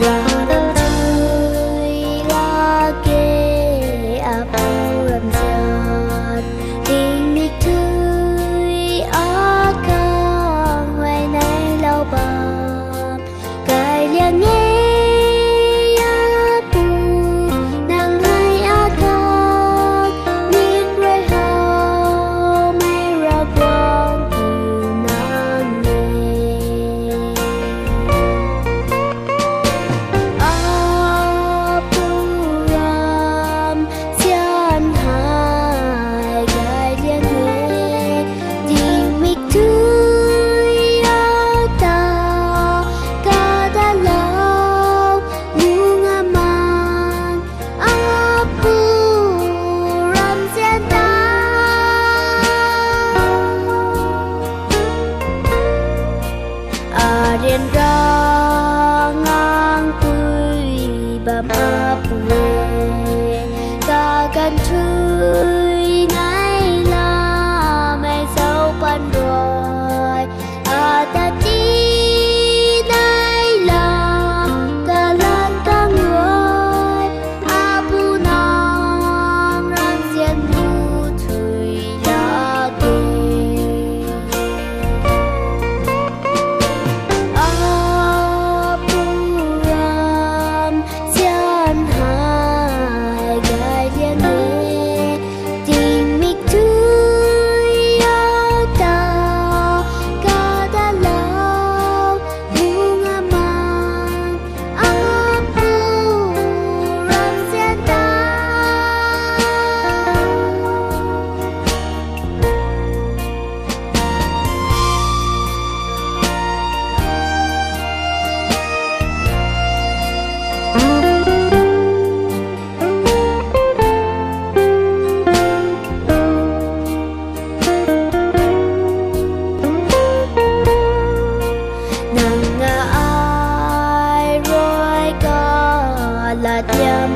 ra đêm chơi la kê à bao rầm rạt tình mít tươi á càng hoài nay lâu bàm cài liang nghe á bù nàng hai á càng biết rơi hao mây ra quang từ nàng nghe á bù ram xian hai cài liang nghe tình mít tươi á ta ca đã lâu bunga man á bù ram xian ta à điền ra ngang tươi bàm á bù ta cần tươi ngay là mây sâu ban rồi à ta chỉ đây là ta lan ta người à bù nong ram xiên bù thủy la kê á bù ram xiên hai gai liang nghe tình mít tươi á ta ca đã lâu bunga man á bù ram xiên ta nàng ngã ai rồi có là tiêm